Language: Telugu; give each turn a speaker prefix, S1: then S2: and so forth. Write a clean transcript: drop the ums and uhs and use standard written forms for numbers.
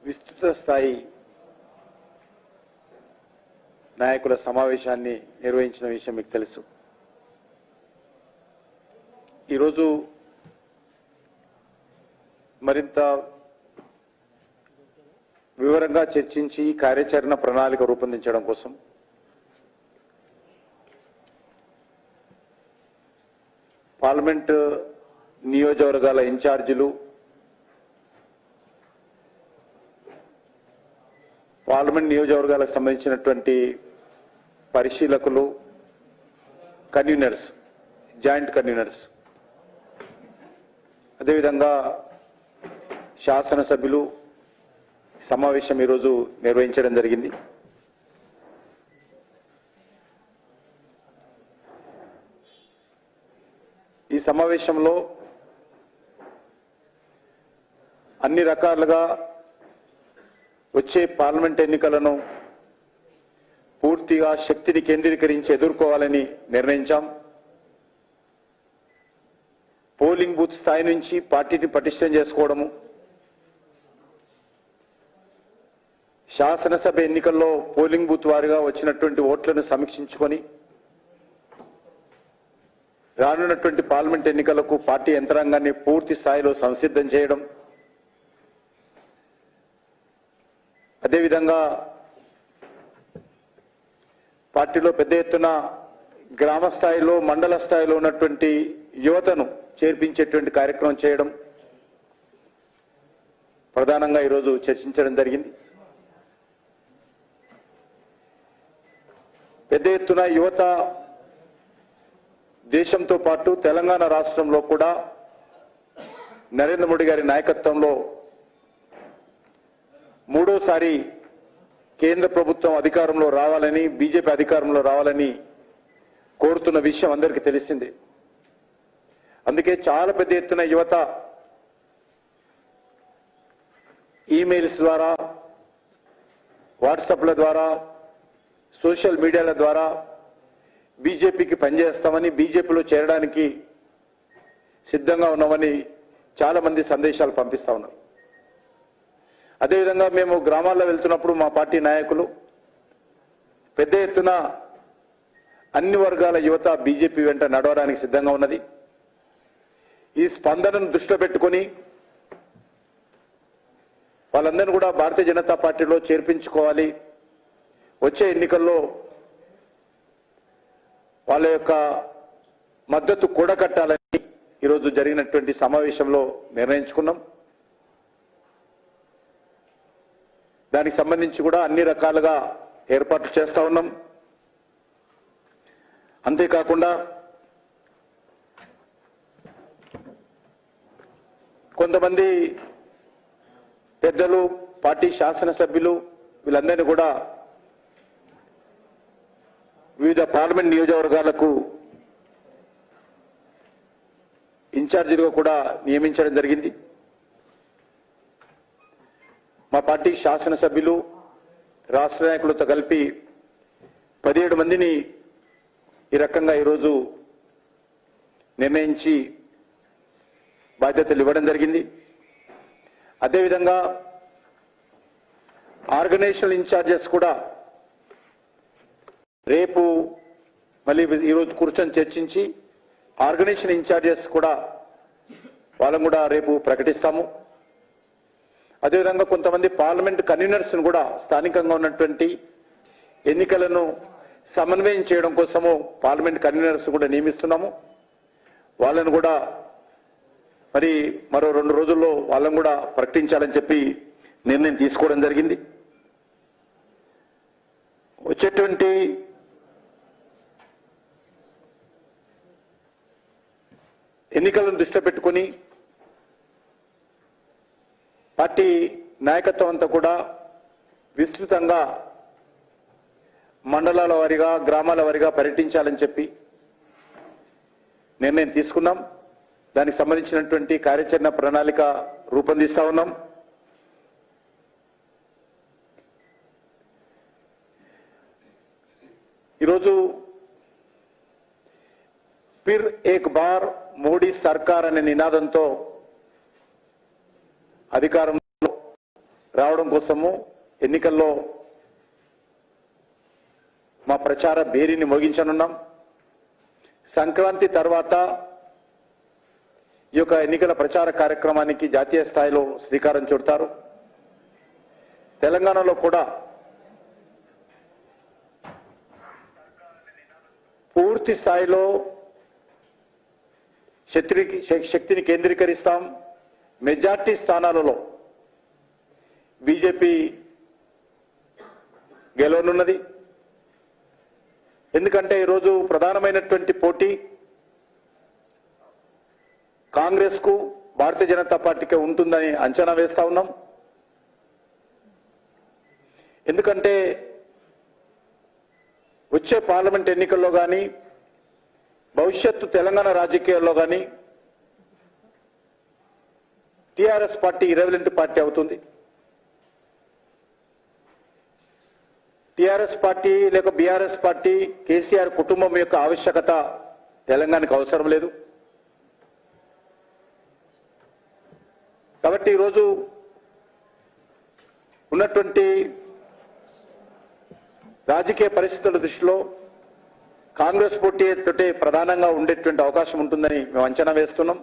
S1: విస్తృత స్థాయి నాయకుల సమావేశాన్ని నిర్వహించిన విషయం మీకు తెలుసు. ఈరోజు మరింత వివరంగా చర్చించి కార్యాచరణ ప్రణాళిక రూపొందించడం కోసం పార్లమెంట్ నియోజకవర్గాల ఇన్ఛార్జీలు, పార్లమెంట్ నియోజకవర్గాలకు సంబంధించినటువంటి పరిశీలకులు, కన్వీనర్స్, జాయింట్ కన్వీనర్స్, అదేవిధంగా శాసనసభ్యులు సమావేశం ఈరోజు నిర్వహించడం జరిగింది. ఈ సమావేశంలో అన్ని రకాలుగా వచ్చే పార్లమెంట్ ఎన్నికలను పూర్తిగా శక్తిని కేంద్రీకరించి ఎదుర్కోవాలని నిర్ణయించాం. పోలింగ్ బూత్ స్థాయి నుంచి పార్టీని పటిష్టం చేసుకోవడము, శాసనసభ ఎన్నికల్లో పోలింగ్ బూత్ వారిగా వచ్చినటువంటి ఓట్లను సమీక్షించుకొని రానున్నటువంటి పార్లమెంట్ ఎన్నికలకు పార్టీ యంత్రాంగాన్ని పూర్తి స్థాయిలో సంసిద్ధం చేయడం, అదేవిధంగా పార్టీలో పెద్ద ఎత్తున గ్రామ స్థాయిలో, మండల స్థాయిలో ఉన్నటువంటి యువతను చేర్పించేటువంటి కార్యక్రమం చేయడం ప్రధానంగా ఈరోజు చర్చించడం జరిగింది. పెద్ద ఎత్తున యువత దేశంతో పాటు తెలంగాణ రాష్ట్రంలో కూడా నరేంద్ర మోడీ గారి నాయకత్వంలో మూడోసారి కేంద్ర ప్రభుత్వం అధికారంలో రావాలని, బీజేపీ అధికారంలో రావాలని కోరుతున్న విషయం అందరికీ తెలిసిందే. అందుకే చాలా పెద్ద ఎత్తున యువత ఈమెయిల్స్ ద్వారా, వాట్సాప్ల ద్వారా, సోషల్ మీడియాల ద్వారా బీజేపీకి పనిచేస్తామని, బీజేపీలో చేరడానికి సిద్ధంగా ఉన్నామని చాలా మంది సందేశాలు పంపిస్తా ఉన్నారు. అదేవిధంగా మేము గ్రామాల్లో వెళ్తున్నప్పుడు మా పార్టీ నాయకులు పెద్ద ఎత్తున అన్ని వర్గాల యువత బీజేపీ వెంట నడవడానికి సిద్ధంగా ఉన్నది. ఈ స్పందనను దృష్టిలో పెట్టుకొని వాళ్ళందరినీ కూడా భారతీయ జనతా పార్టీలో చేర్పించుకోవాలి, వచ్చే ఎన్నికల్లో వాళ్ళ యొక్క మద్దతు కూడగట్టాలని ఈరోజు జరిగినటువంటి సమావేశంలో నిర్ణయించుకున్నాం. దానికి సంబంధించి కూడా అన్ని రకాలుగా ఏర్పాట్లు చేస్తా ఉన్నాం. అంతేకాకుండా కొంతమంది పెద్దలు, పార్టీ శాసనసభ్యులు వీళ్ళందరినీ కూడా వివిధ పార్లమెంట్ నియోజకవర్గాలకు ఇన్ఛార్జీలుగా కూడా నియమించడం జరిగింది. మా పార్టీ శాసనసభ్యులు, రాష్ట్ర నాయకులతో కలిపి 17 మందిని ఈ రకంగా ఈరోజు నిర్ణయించి బాధ్యతలు ఇవ్వడం జరిగింది. అదేవిధంగా ఆర్గనైజేషనల్ ఇన్ఛార్జెస్ కూడా రేపు మళ్ళీ ఈరోజు కూర్చొని చర్చించి ఆర్గనైజేషన్ ఇన్ఛార్జెస్ కూడా వాళ్ళని కూడా రేపు ప్రకటిస్తాము. అదేవిధంగా కొంతమంది పార్లమెంట్ కన్వీనర్స్ కూడా స్థానికంగా ఉన్నటువంటి ఎన్నికలను సమన్వయం చేయడం కోసము పార్లమెంట్ కన్వీనర్స్ కూడా నియమిస్తున్నాము. వాళ్ళను కూడా మరి మరో 2 రోజుల్లో వాళ్ళని కూడా ప్రకటించాలని చెప్పి నిర్ణయం తీసుకోవడం జరిగింది. వచ్చేటువంటి ఎన్నికలను దృష్టిలో పెట్టుకొని పార్టీ నాయకత్వం అంతా కూడా విస్తృతంగా మండలాల వారీగా, గ్రామాల వారీగా పర్యటించాలని చెప్పి నిర్ణయం తీసుకున్నాం. దానికి సంబంధించినటువంటి కార్యాచరణ ప్రణాళిక రూపొందిస్తా ఉన్నాం. ఈరోజు ఫిర్ ఏక్ బార్ మోడీ సర్కార్ అనే నినాదంతో అధికారంలో రావడం కోసము ఎన్నికల్లో మా ప్రచార బేరీని మోగించనున్నాం. సంక్రాంతి తర్వాత ఈ యొక్క ఎన్నికల ప్రచార కార్యక్రమానికి జాతీయ స్థాయిలో శ్రీకారం చుడతారు. తెలంగాణలో కూడా పూర్తి స్థాయిలో శక్తిని కేంద్రీకరిస్తాం. మెజార్టీ స్థానాలలో బీజేపీ గెలవనున్నది. ఎందుకంటే ఈరోజు ప్రధానమైనటువంటి పోటీ కాంగ్రెస్ కు భారతీయ జనతా పార్టీకి ఉంటుందని అంచనా వేస్తా ఉన్నాం. ఎందుకంటే వచ్చే పార్లమెంట్ ఎన్నికల్లో కానీ భవిష్యత్తు తెలంగాణ రాజకీయాల్లో కానీ టీఆర్ఎస్ పార్టీ ఇర్రెలెవెంట్ పార్టీ అవుతుంది. టీఆర్ఎస్ పార్టీ లేక బీఆర్ఎస్ పార్టీ కేసీఆర్ కుటుంబం యొక్క ఆవశ్యకత తెలంగాణకు అవసరం లేదు. కాబట్టి ఈరోజు ఉన్నటువంటి రాజకీయ పరిస్థితుల దృష్టిలో కాంగ్రెస్ పోటీ తోటే ప్రధానంగా ఉండేటువంటి అవకాశం ఉంటుందని మేము అంచనా వేస్తున్నాం.